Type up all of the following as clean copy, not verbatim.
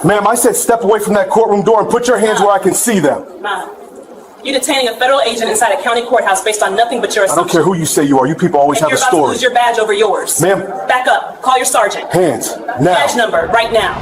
Ma'am, I said step away from that courtroom door and put your hands where I can see them. Ma'am, you're detaining a federal agent inside a county courthouse based on nothing but your assumption. I don't care who you say you are. You people always have a You're about to story. lose your badge over yours. Ma'am. Back up. Call your sergeant. Hands. Now. Badge number, right now.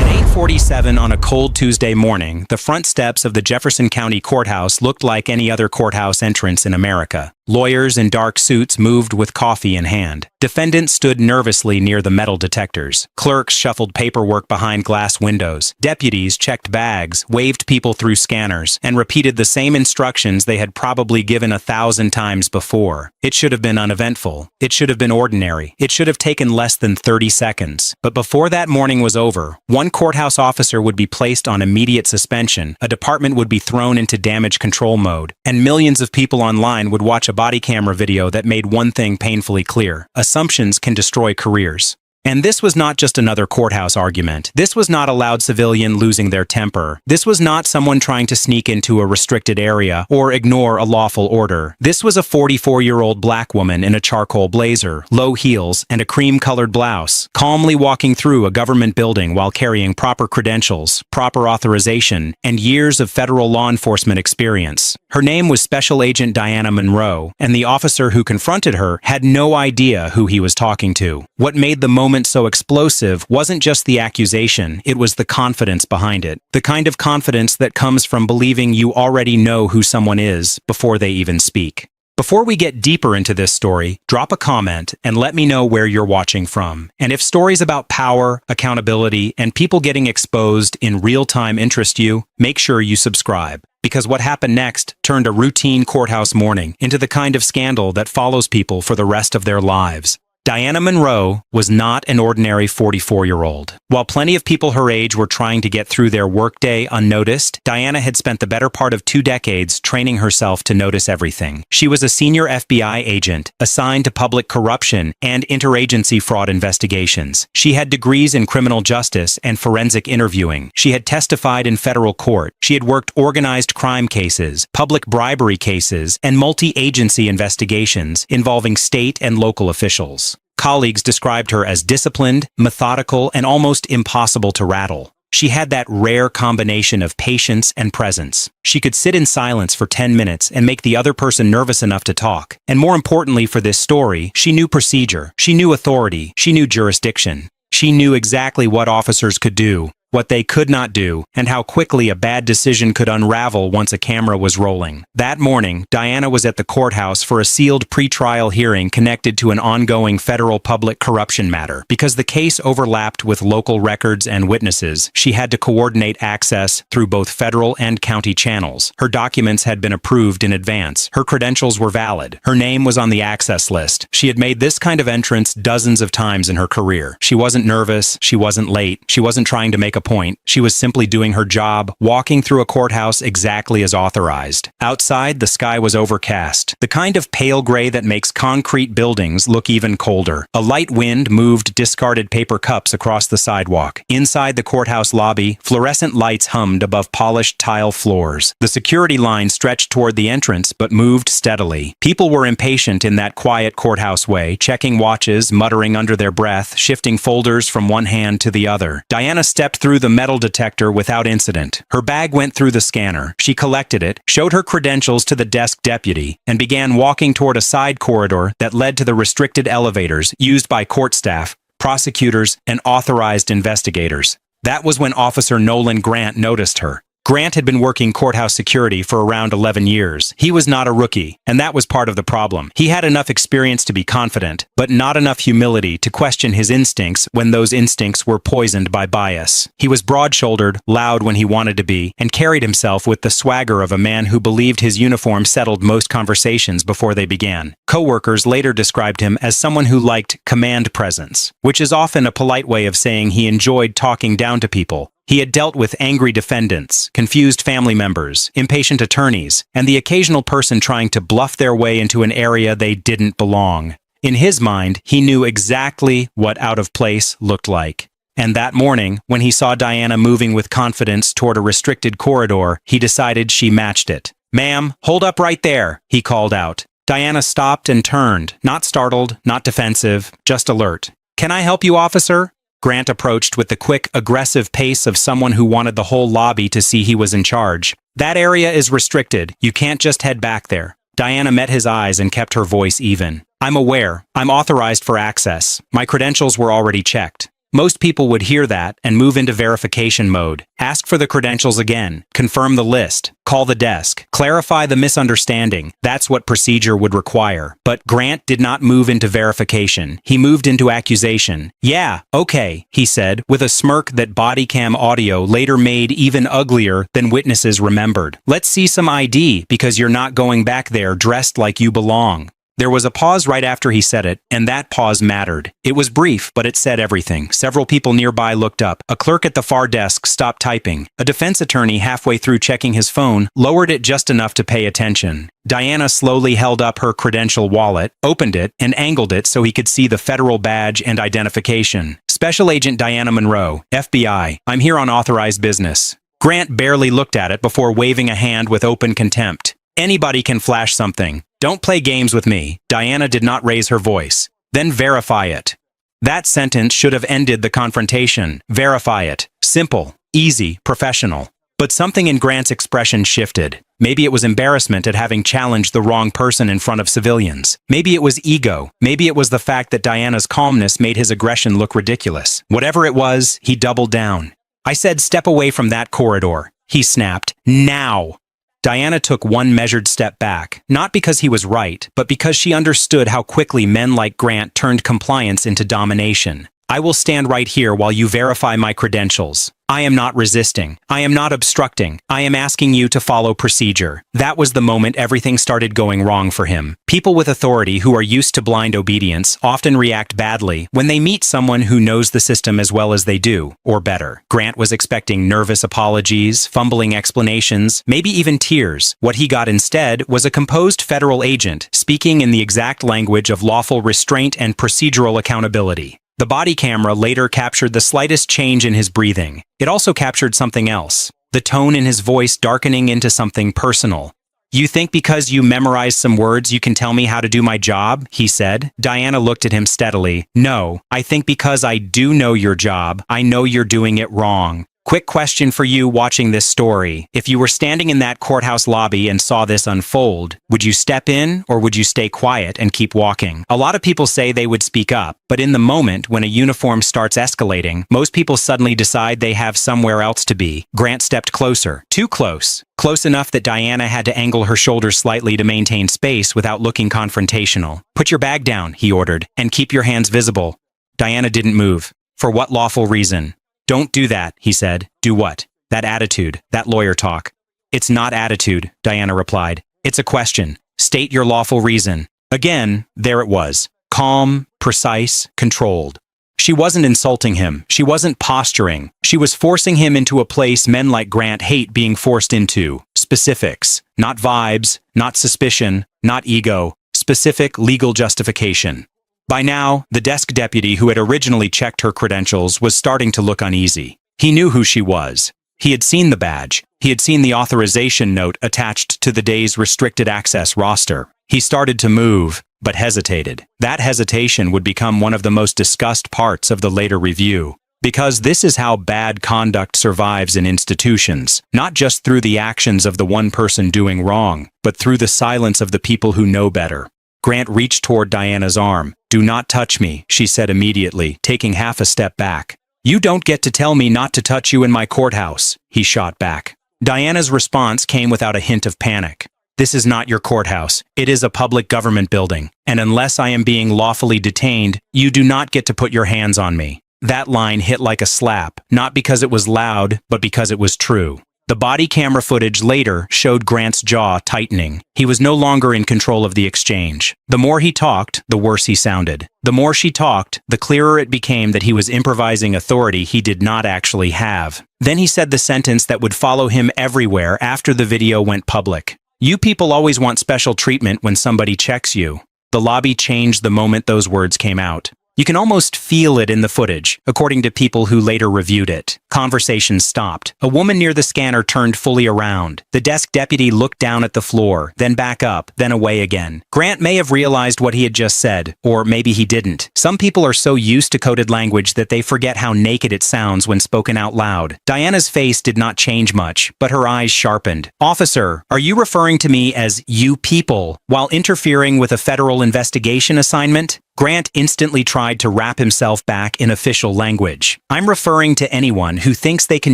At 8:47 on a cold Tuesday morning, the front steps of the Jefferson County Courthouse looked like any other courthouse entrance in America. Lawyers in dark suits moved with coffee in hand. Defendants stood nervously near the metal detectors. Clerks shuffled paperwork behind glass windows. Deputies checked bags, waved people through scanners, and repeated the same instructions they had probably given 1,000 times before. It should have been uneventful. It should have been ordinary. It should have taken less than 30 seconds. But before that morning was over, one courthouse officer would be placed on immediate suspension, a department would be thrown into damage control mode, and millions of people online would watch a body camera video that made one thing painfully clear: assumptions can destroy careers. And this was not just another courthouse argument. This was not a loud civilian losing their temper. This was not someone trying to sneak into a restricted area or ignore a lawful order. This was a 44-year-old black woman in a charcoal blazer, low heels, and a cream-colored blouse, calmly walking through a government building while carrying proper credentials, proper authorization, and years of federal law enforcement experience. Her name was Special Agent Diana Monroe, and the officer who confronted her had no idea who he was talking to. What made the moment so explosive wasn't just the accusation, it was the confidence behind it. The kind of confidence that comes from believing you already know who someone is before they even speak. Before we get deeper into this story, drop a comment and let me know where you're watching from. And if stories about power, accountability, and people getting exposed in real time interest you, make sure you subscribe. Because what happened next turned a routine courthouse morning into the kind of scandal that follows people for the rest of their lives. Diana Monroe was not an ordinary 44-year-old. While plenty of people her age were trying to get through their workday unnoticed, Diana had spent the better part of 2 decades training herself to notice everything. She was a senior FBI agent, assigned to public corruption and interagency fraud investigations. She had degrees in criminal justice and forensic interviewing. She had testified in federal court. She had worked organized crime cases, public bribery cases, and multi-agency investigations involving state and local officials. Colleagues described her as disciplined, methodical, and almost impossible to rattle. She had that rare combination of patience and presence. She could sit in silence for 10 minutes and make the other person nervous enough to talk. And more importantly for this story, she knew procedure, she knew authority, she knew jurisdiction. She knew exactly what officers could do, what they could not do, and how quickly a bad decision could unravel once a camera was rolling. That morning, Diana was at the courthouse for a sealed pretrial hearing connected to an ongoing federal public corruption matter. Because the case overlapped with local records and witnesses, she had to coordinate access through both federal and county channels. Her documents had been approved in advance. Her credentials were valid. Her name was on the access list. She had made this kind of entrance dozens of times in her career. She wasn't nervous. She wasn't late. She wasn't trying to make a point. She was simply doing her job, walking through a courthouse exactly as authorized. Outside, the sky was overcast, the kind of pale gray that makes concrete buildings look even colder. A light wind moved discarded paper cups across the sidewalk. Inside the courthouse lobby, fluorescent lights hummed above polished tile floors. The security line stretched toward the entrance, but moved steadily. People were impatient in that quiet courthouse way, checking watches, muttering under their breath, shifting folders from one hand to the other. Diana stepped through the metal detector without incident. Her bag went through the scanner. She collected it, showed her credentials to the desk deputy, and began walking toward a side corridor that led to the restricted elevators used by court staff, prosecutors, and authorized investigators. That was when Officer Nolan Grant noticed her. Grant had been working courthouse security for around 11 years. He was not a rookie, and that was part of the problem. He had enough experience to be confident, but not enough humility to question his instincts when those instincts were poisoned by bias. He was broad-shouldered, loud when he wanted to be, and carried himself with the swagger of a man who believed his uniform settled most conversations before they began. Coworkers later described him as someone who liked command presence, which is often a polite way of saying he enjoyed talking down to people. He had dealt with angry defendants, confused family members, impatient attorneys, and the occasional person trying to bluff their way into an area they didn't belong. In his mind, he knew exactly what out of place looked like. And that morning, when he saw Diana moving with confidence toward a restricted corridor, he decided she matched it. "Ma'am, hold up right there," he called out. Diana stopped and turned, not startled, not defensive, just alert. "Can I help you, officer?" Grant approached with the quick, aggressive pace of someone who wanted the whole lobby to see he was in charge. That area is restricted. You can't just head back there. Diana met his eyes and kept her voice even. I'm aware. I'm authorized for access. My credentials were already checked. Most people would hear that and move into verification mode. Ask for the credentials again. Confirm the list. Call the desk. Clarify the misunderstanding. That's what procedure would require. But Grant did not move into verification. He moved into accusation. Yeah, okay, he said, with a smirk that body cam audio later made even uglier than witnesses remembered. Let's see some ID, because you're not going back there dressed like you belong. There was a pause right after he said it, and that pause mattered. It was brief, but it said everything. Several people nearby looked up. A clerk at the far desk stopped typing. A defense attorney, halfway through checking his phone, lowered it just enough to pay attention. Diana slowly held up her credential wallet, opened it, and angled it so he could see the federal badge and identification. Special Agent Diana Monroe, FBI. I'm here on authorized business. Grant barely looked at it before waving a hand with open contempt. Anybody can flash something. Don't play games with me. Diana did not raise her voice. Then verify it. That sentence should have ended the confrontation. Verify it. Simple, easy, professional. But something in Grant's expression shifted. Maybe it was embarrassment at having challenged the wrong person in front of civilians. Maybe it was ego. Maybe it was the fact that Diana's calmness made his aggression look ridiculous. Whatever it was, he doubled down. I said step away from that corridor. He snapped. Now! Diana took one measured step back, not because he was right, but because she understood how quickly men like Grant turned compliance into domination. I will stand right here while you verify my credentials. I am not resisting. I am not obstructing. I am asking you to follow procedure. That was the moment everything started going wrong for him. People with authority who are used to blind obedience often react badly when they meet someone who knows the system as well as they do, or better. Grant was expecting nervous apologies, fumbling explanations, maybe even tears. What he got instead was a composed federal agent speaking in the exact language of lawful restraint and procedural accountability. The body camera later captured the slightest change in his breathing. It also captured something else, the tone in his voice darkening into something personal. You think because you memorized some words you can tell me how to do my job? He said. Diana looked at him steadily. No, I think because I do know your job, I know you're doing it wrong. Quick question for you watching this story. If you were standing in that courthouse lobby and saw this unfold, would you step in or would you stay quiet and keep walking? A lot of people say they would speak up, but in the moment when a uniform starts escalating, most people suddenly decide they have somewhere else to be. Grant stepped closer. Too close. Close enough that Diana had to angle her shoulders slightly to maintain space without looking confrontational. Put your bag down, he ordered, and keep your hands visible. Diana didn't move. For what lawful reason? Don't do that, he said. Do what? That attitude, that lawyer talk. It's not attitude, Diana replied. It's a question. State your lawful reason. Again, there it was. Calm, precise, controlled. She wasn't insulting him. She wasn't posturing. She was forcing him into a place men like Grant hate being forced into. Specifics. Not vibes, not suspicion, not ego. Specific legal justification. By now, the desk deputy who had originally checked her credentials was starting to look uneasy. He knew who she was. He had seen the badge. He had seen the authorization note attached to the day's restricted access roster. He started to move, but hesitated. That hesitation would become one of the most discussed parts of the later review. Because this is how bad conduct survives in institutions, not just through the actions of the one person doing wrong, but through the silence of the people who know better. Grant reached toward Diana's arm. Do not touch me, she said immediately, taking half a step back. You don't get to tell me not to touch you in my courthouse, he shot back. Diana's response came without a hint of panic. This is not your courthouse. It is a public government building, and unless I am being lawfully detained, you do not get to put your hands on me. That line hit like a slap, not because it was loud, but because it was true. The body camera footage later showed Grant's jaw tightening. He was no longer in control of the exchange. The more he talked, the worse he sounded. The more she talked, the clearer it became that he was improvising authority he did not actually have. Then he said the sentence that would follow him everywhere after the video went public. You people always want special treatment when somebody checks you. The lobby changed the moment those words came out. You can almost feel it in the footage, according to people who later reviewed it. Conversation stopped. A woman near the scanner turned fully around. The desk deputy looked down at the floor, then back up, then away again. Grant may have realized what he had just said, or maybe he didn't. Some people are so used to coded language that they forget how naked it sounds when spoken out loud. Diana's face did not change much, but her eyes sharpened. "Officer, are you referring to me as you people while interfering with a federal investigation assignment?" Grant instantly tried to wrap himself back in official language. "I'm referring to anyone who thinks they can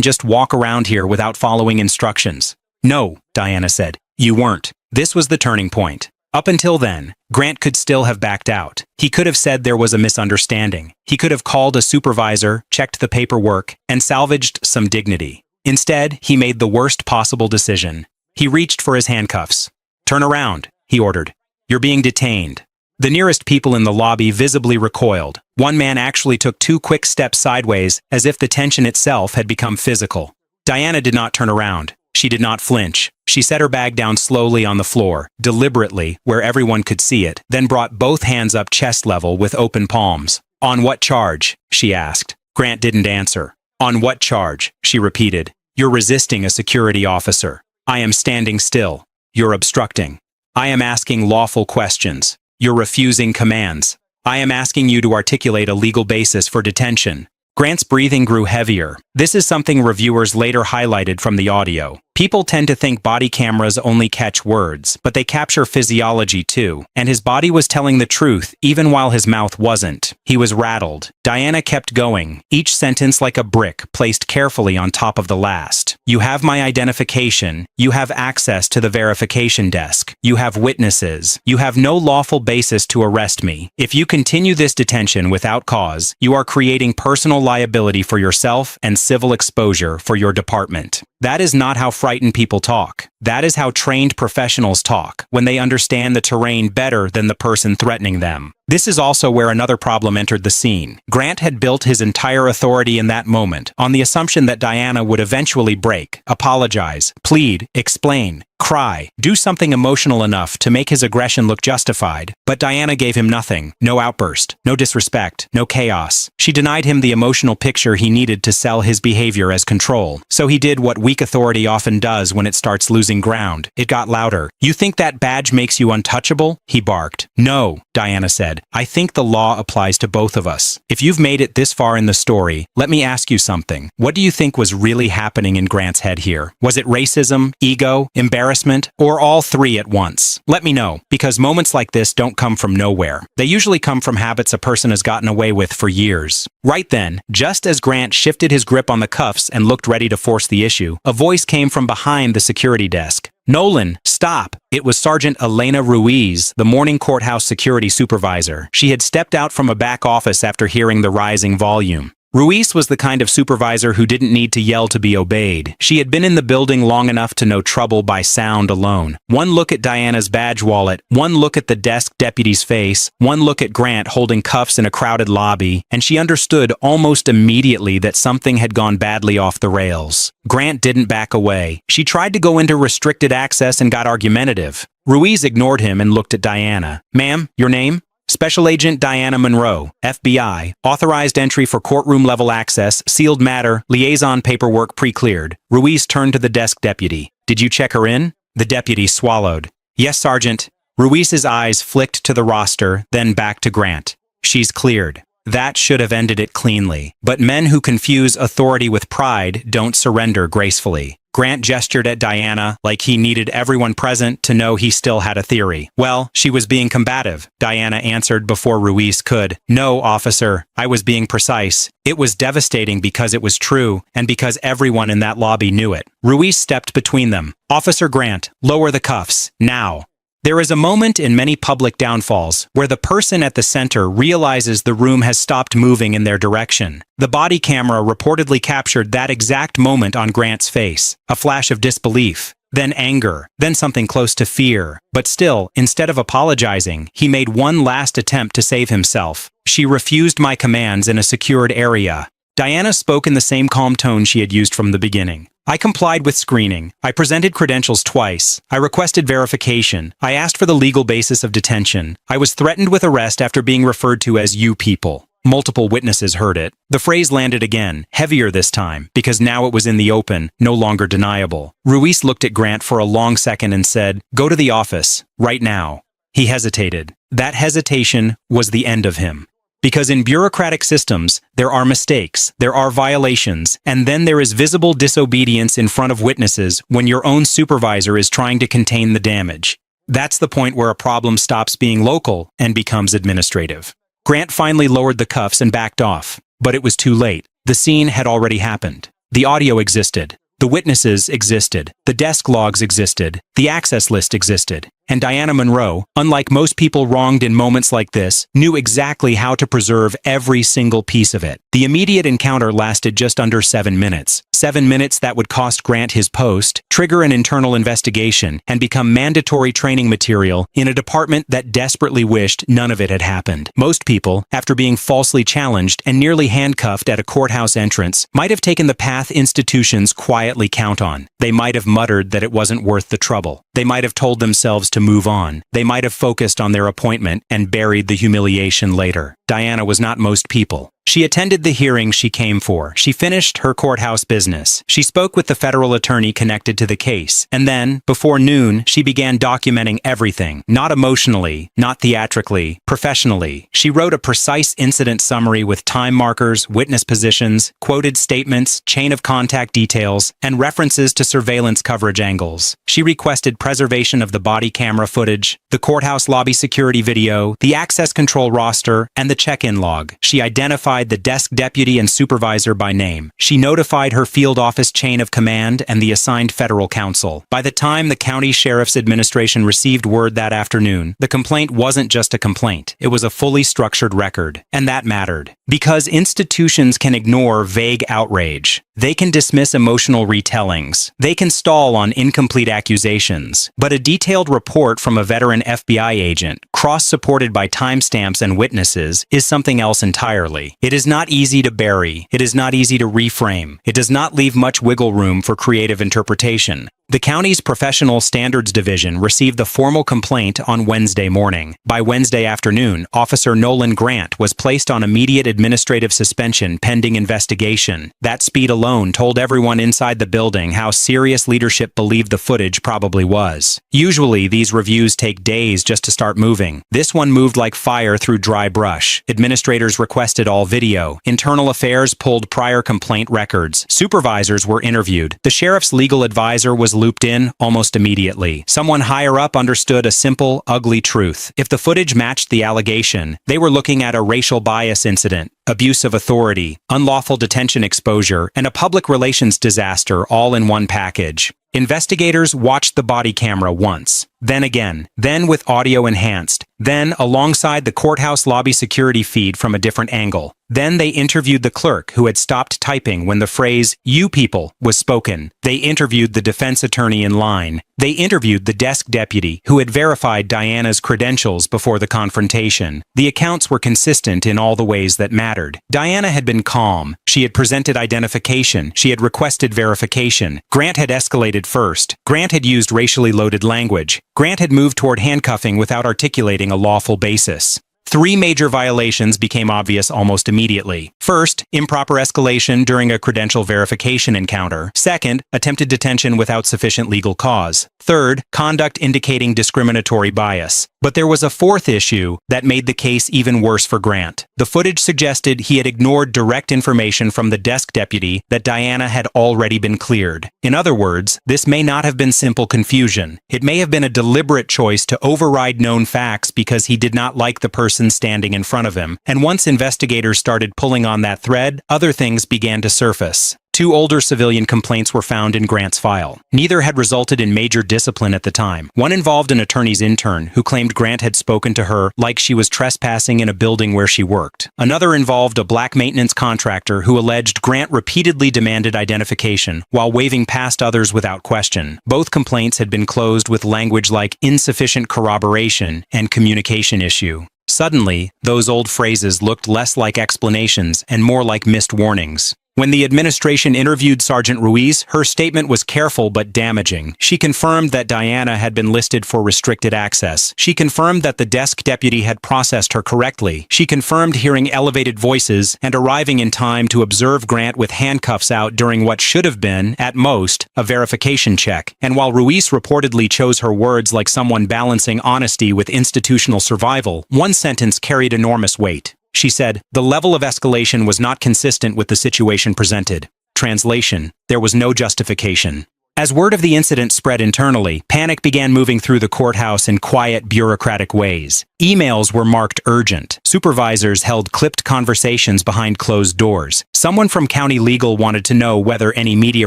just walk around here without following instructions." "No," Diana said. "You weren't." This was the turning point. Up until then, Grant could still have backed out. He could have said there was a misunderstanding. He could have called a supervisor, checked the paperwork, and salvaged some dignity. Instead, he made the worst possible decision. He reached for his handcuffs. "Turn around," he ordered. "You're being detained." The nearest people in the lobby visibly recoiled. One man actually took 2 quick steps sideways, as if the tension itself had become physical. Diana did not turn around. She did not flinch. She set her bag down slowly on the floor, deliberately, where everyone could see it, then brought both hands up chest level with open palms. "On what charge?" she asked. Grant didn't answer. "On what charge?" she repeated. "You're resisting a security officer. I am standing still. You're obstructing. I am asking lawful questions. You're refusing commands. I am asking you to articulate a legal basis for detention." Grant's breathing grew heavier. This is something reviewers later highlighted from the audio. People tend to think body cameras only catch words, but they capture physiology too. And his body was telling the truth, even while his mouth wasn't. He was rattled. Diana kept going, each sentence like a brick placed carefully on top of the last. "You have my identification. You have access to the verification desk. You have witnesses. You have no lawful basis to arrest me. If you continue this detention without cause, you are creating personal liability for yourself and civil exposure for your department." That is not how frightened people talk. That is how trained professionals talk, when they understand the terrain better than the person threatening them. This is also where another problem entered the scene. Grant had built his entire authority in that moment on the assumption that Diana would eventually break, apologize, plead, explain, cry, do something emotional enough to make his aggression look justified. But Diana gave him nothing. No outburst, no disrespect, no chaos. She denied him the emotional picture he needed to sell his behavior as control. So he did what weak authority often does when it starts losing ground. It got louder. "You think that badge makes you untouchable?" he barked. "No," Diana said. "I think the law applies to both of us. If you've made it this far in the story, let me ask you something. What do you think was really happening in Grant's head here? Was it racism, ego, embarrassment, or all three at once? Let me know, because moments like this don't come from nowhere. They usually come from habits a person has gotten away with for years." Right then, just as Grant shifted his grip on the cuffs and looked ready to force the issue, a voice came from behind the security desk. "Nolan, stop!" It was Sergeant Elena Ruiz, the morning courthouse security supervisor. She had stepped out from a back office after hearing the rising volume. Ruiz was the kind of supervisor who didn't need to yell to be obeyed. She had been in the building long enough to know trouble by sound alone. One look at Diana's badge wallet, one look at the desk deputy's face, one look at Grant holding cuffs in a crowded lobby, and she understood almost immediately that something had gone badly off the rails. Grant didn't back away. She tried to go into restricted access and got argumentative. Ruiz ignored him and looked at Diana. "Ma'am, your name?" "Special Agent Diana Monroe, FBI, authorized entry for courtroom-level access, sealed matter, liaison paperwork pre-cleared." Ruiz turned to the desk deputy. "Did you check her in?" The deputy swallowed. "Yes, Sergeant." Ruiz's eyes flicked to the roster, then back to Grant. "She's cleared." That should have ended it cleanly. But men who confuse authority with pride don't surrender gracefully. Grant gestured at Diana like he needed everyone present to know he still had a theory. "Well, she was being combative," Diana answered before Ruiz could. "No, officer, I was being precise. It was devastating because it was true, and because everyone in that lobby knew it." Ruiz stepped between them. "Officer Grant, lower the cuffs, now." There is a moment in many public downfalls where the person at the center realizes the room has stopped moving in their direction. The body camera reportedly captured that exact moment on Grant's face. A flash of disbelief, then anger, then something close to fear. But still, instead of apologizing, he made one last attempt to save himself. "She refused my commands in a secured area." Diana spoke in the same calm tone she had used from the beginning. "I complied with screening. I presented credentials twice. I requested verification. I asked for the legal basis of detention. I was threatened with arrest after being referred to as you people." Multiple witnesses heard it. The phrase landed again, heavier this time, because now it was in the open, no longer deniable. Ruiz looked at Grant for a long second and said, "Go to the office, right now." He hesitated. That hesitation was the end of him. Because in bureaucratic systems, there are mistakes, there are violations, and then there is visible disobedience in front of witnesses when your own supervisor is trying to contain the damage. That's the point where a problem stops being local and becomes administrative. Grant finally lowered the cuffs and backed off, but it was too late. The scene had already happened. The audio existed. The witnesses existed. The desk logs existed. The access list existed. And Diana Monroe, unlike most people wronged in moments like this, knew exactly how to preserve every single piece of it. The immediate encounter lasted just under 7 minutes. 7 minutes that would cost Grant his post, trigger an internal investigation, and become mandatory training material in a department that desperately wished none of it had happened. Most people, after being falsely challenged and nearly handcuffed at a courthouse entrance, might have taken the path institutions quietly count on. They might have muttered that it wasn't worth the trouble. They might have told themselves to move on. They might have focused on their appointment and buried the humiliation later. Diana was not most people. She attended the hearing she came for. She finished her courthouse business. She spoke with the federal attorney connected to the case. And then, before noon, she began documenting everything. Not emotionally, not theatrically, professionally. She wrote a precise incident summary with time markers, witness positions, quoted statements, chain of contact details, and references to surveillance coverage angles. She requested preservation of the body camera footage, the courthouse lobby security video, the access control roster, and the check-in log. She identified the desk deputy and supervisor by name. She notified her field office chain of command and the assigned federal counsel. By the time the county sheriff's administration received word that afternoon, the complaint wasn't just a complaint. It was a fully structured record. And that mattered. Because institutions can ignore vague outrage. They can dismiss emotional retellings. They can stall on incomplete accusations. But a detailed report from a veteran FBI agent, cross-supported by timestamps and witnesses, is something else entirely. It is not easy to bury. It is not easy to reframe. It does not leave much wiggle room for creative interpretation. The county's Professional Standards Division received the formal complaint on Wednesday morning. By Wednesday afternoon, Officer Nolan Grant was placed on immediate administrative suspension pending investigation. That speed alone told everyone inside the building how serious leadership believed the footage probably was. Usually, these reviews take days just to start moving. This one moved like fire through dry brush. Administrators requested all video. Internal Affairs pulled prior complaint records. Supervisors were interviewed. The sheriff's legal advisor was looped in almost immediately. Someone higher up understood a simple, ugly truth. If the footage matched the allegation, they were looking at a racial bias incident, abuse of authority, unlawful detention exposure, and a public relations disaster all in one package. Investigators watched the body camera once, then again, then with audio enhanced, then alongside the courthouse lobby security feed from a different angle. Then they interviewed the clerk who had stopped typing when the phrase, "you people," was spoken. They interviewed the defense attorney in line. They interviewed the desk deputy who had verified Diana's credentials before the confrontation. The accounts were consistent in all the ways that mattered. Diana had been calm. She had presented identification. She had requested verification. Grant had escalated first. Grant had used racially loaded language. Grant had moved toward handcuffing without articulating a lawful basis. 3 major violations became obvious almost immediately. First, improper escalation during a credential verification encounter. Second, attempted detention without sufficient legal cause. Third, conduct indicating discriminatory bias. But there was a fourth issue that made the case even worse for Grant. The footage suggested he had ignored direct information from the desk deputy that Diana had already been cleared. In other words, this may not have been simple confusion. It may have been a deliberate choice to override known facts because he did not like the person standing in front of him. And once investigators started pulling on that thread, other things began to surface. 2 older civilian complaints were found in Grant's file. Neither had resulted in major discipline at the time. One involved an attorney's intern who claimed Grant had spoken to her like she was trespassing in a building where she worked. Another involved a black maintenance contractor who alleged Grant repeatedly demanded identification while waving past others without question. Both complaints had been closed with language like insufficient corroboration and communication issue. Suddenly, those old phrases looked less like explanations and more like missed warnings. When the administration interviewed Sergeant Ruiz, her statement was careful but damaging. She confirmed that Diana had been listed for restricted access. She confirmed that the desk deputy had processed her correctly. She confirmed hearing elevated voices and arriving in time to observe Grant with handcuffs out during what should have been, at most, a verification check. And while Ruiz reportedly chose her words like someone balancing honesty with institutional survival, one sentence carried enormous weight. She said, "The level of escalation was not consistent with the situation presented." Translation: there was no justification. As word of the incident spread internally, panic began moving through the courthouse in quiet, bureaucratic ways. Emails were marked urgent. Supervisors held clipped conversations behind closed doors. Someone from county legal wanted to know whether any media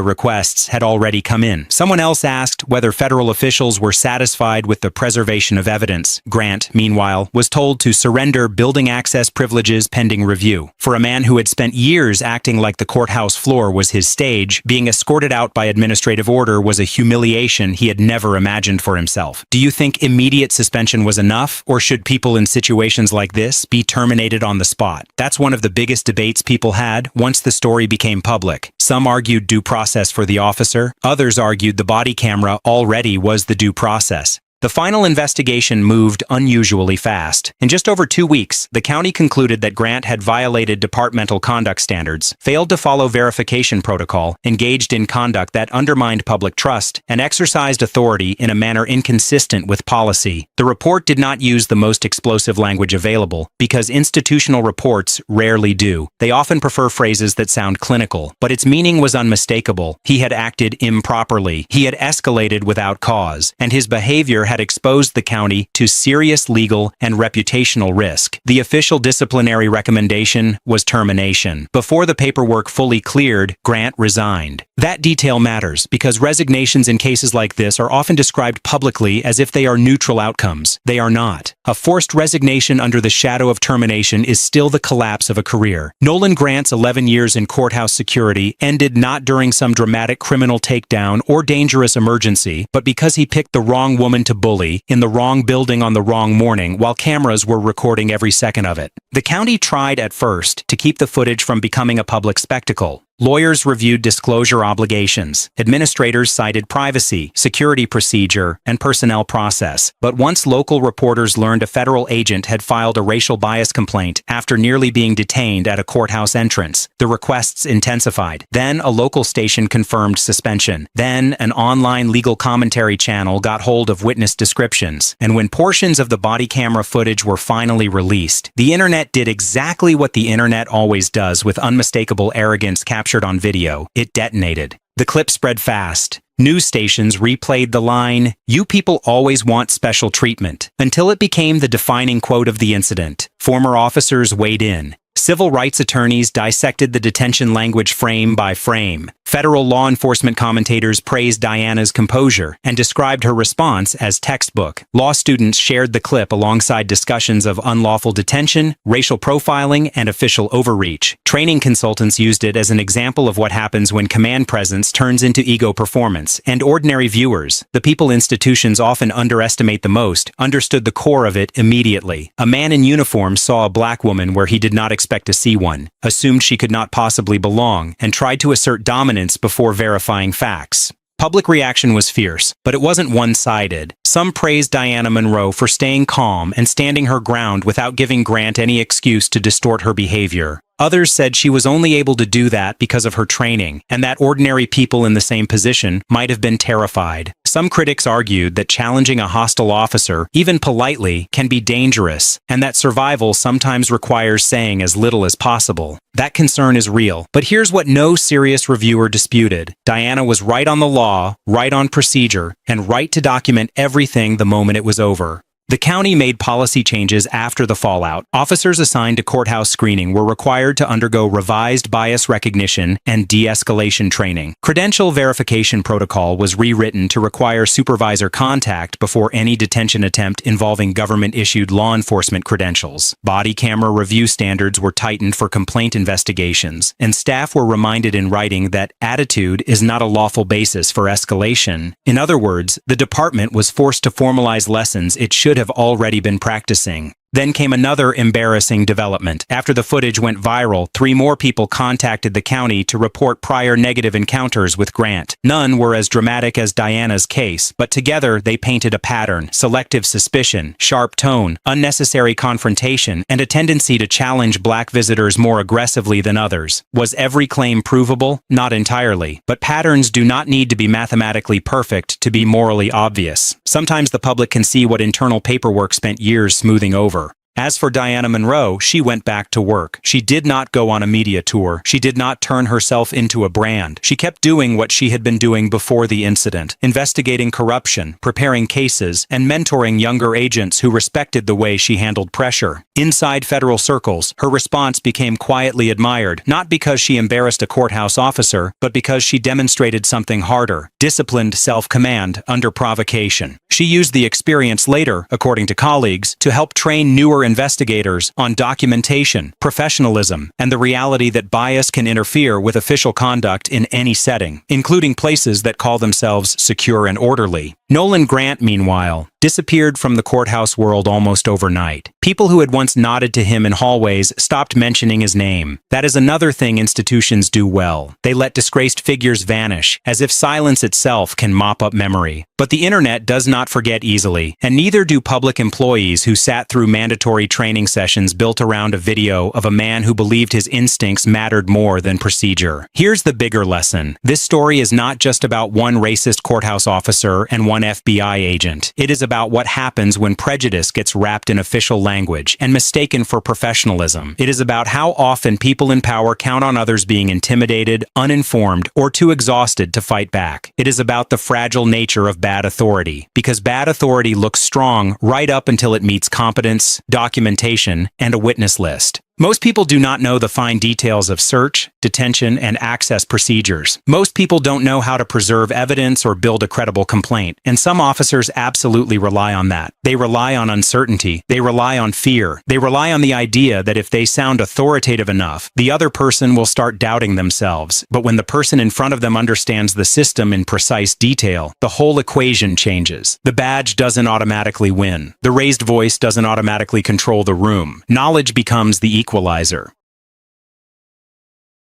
requests had already come in. Someone else asked whether federal officials were satisfied with the preservation of evidence. Grant, meanwhile, was told to surrender building access privileges pending review. For a man who had spent years acting like the courthouse floor was his stage, being escorted out by administrative order was a humiliation he had never imagined for himself. Do you think immediate suspension was enough, or should people in situations like this be terminated on the spot? That's one of the biggest debates people had once the story became public. Some argued due process for the officer. Others argued the body camera already was the due process. The final investigation moved unusually fast. In just over 2 weeks, the county concluded that Grant had violated departmental conduct standards, failed to follow verification protocol, engaged in conduct that undermined public trust, and exercised authority in a manner inconsistent with policy. The report did not use the most explosive language available, because institutional reports rarely do. They often prefer phrases that sound clinical, but its meaning was unmistakable. He had acted improperly. He had escalated without cause, and his behavior had exposed the county to serious legal and reputational risk. The official disciplinary recommendation was termination. Before the paperwork fully cleared, Grant resigned. That detail matters because resignations in cases like this are often described publicly as if they are neutral outcomes. They are not. A forced resignation under the shadow of termination is still the collapse of a career. Nolan Grant's 11 years in courthouse security ended not during some dramatic criminal takedown or dangerous emergency, but because he picked the wrong woman to bully in the wrong building on the wrong morning while cameras were recording every second of it. The county tried at first to keep the footage from becoming a public spectacle. Lawyers reviewed disclosure obligations. Administrators cited privacy, security procedure, and personnel process. But once local reporters learned a federal agent had filed a racial bias complaint after nearly being detained at a courthouse entrance, the requests intensified. Then a local station confirmed suspension. Then an online legal commentary channel got hold of witness descriptions. And when portions of the body camera footage were finally released, the internet did exactly what the internet always does with unmistakable arrogance captured on video. It detonated. The clip spread fast. News stations replayed the line, "You people always want special treatment," until it became the defining quote of the incident. Former officers weighed in. Civil rights attorneys dissected the detention language frame by frame. Federal law enforcement commentators praised Diana's composure and described her response as textbook. Law students shared the clip alongside discussions of unlawful detention, racial profiling, and official overreach. Training consultants used it as an example of what happens when command presence turns into ego performance, and ordinary viewers, the people institutions often underestimate the most, understood the core of it immediately. A man in uniform saw a black woman where he did not expect to see one, assumed she could not possibly belong, and tried to assert dominance before verifying facts. Public reaction was fierce, but it wasn't one-sided. Some praised Diana Monroe for staying calm and standing her ground without giving Grant any excuse to distort her behavior. Others said she was only able to do that because of her training, and that ordinary people in the same position might have been terrified. Some critics argued that challenging a hostile officer, even politely, can be dangerous, and that survival sometimes requires saying as little as possible. That concern is real, but here's what no serious reviewer disputed. Diana was right on the law, right on procedure, and right to document everything the moment it was over. The county made policy changes after the fallout. Officers assigned to courthouse screening were required to undergo revised bias recognition and de-escalation training. Credential verification protocol was rewritten to require supervisor contact before any detention attempt involving government-issued law enforcement credentials. Body camera review standards were tightened for complaint investigations, and staff were reminded in writing that attitude is not a lawful basis for escalation. In other words, the department was forced to formalize lessons it should have already been practicing. Then came another embarrassing development. After the footage went viral, 3 more people contacted the county to report prior negative encounters with Grant. None were as dramatic as Diana's case, but together they painted a pattern: selective suspicion, sharp tone, unnecessary confrontation, and a tendency to challenge black visitors more aggressively than others. Was every claim provable? Not entirely. But patterns do not need to be mathematically perfect to be morally obvious. Sometimes the public can see what internal paperwork spent years smoothing over. As for Diana Monroe, she went back to work. She did not go on a media tour. She did not turn herself into a brand. She kept doing what she had been doing before the incident: investigating corruption, preparing cases, and mentoring younger agents who respected the way she handled pressure. Inside federal circles, her response became quietly admired, not because she embarrassed a courthouse officer, but because she demonstrated something harder: disciplined self-command under provocation. She used the experience later, according to colleagues, to help train newer investigators on documentation, professionalism, and the reality that bias can interfere with official conduct in any setting, including places that call themselves secure and orderly. Nolan Grant, meanwhile, disappeared from the courthouse world almost overnight. People who had once nodded to him in hallways stopped mentioning his name. That is another thing institutions do well. They let disgraced figures vanish, as if silence itself can mop up memory. But the internet does not forget easily, and neither do public employees who sat through mandatory training sessions built around a video of a man who believed his instincts mattered more than procedure. Here's the bigger lesson. This story is not just about one racist courthouse officer and one FBI agent. It is about what happens when prejudice gets wrapped in official language and mistaken for professionalism. It is about how often people in power count on others being intimidated, uninformed, or too exhausted to fight back. It is about the fragile nature of bad authority, because bad authority looks strong right up until it meets competence, documentation, and a witness list. Most people do not know the fine details of search, detention, and access procedures. Most people don't know how to preserve evidence or build a credible complaint, and some officers absolutely rely on that. They rely on uncertainty. They rely on fear. They rely on the idea that if they sound authoritative enough, the other person will start doubting themselves. But when the person in front of them understands the system in precise detail, the whole equation changes. The badge doesn't automatically win. The raised voice doesn't automatically control the room. Knowledge becomes the equalizer.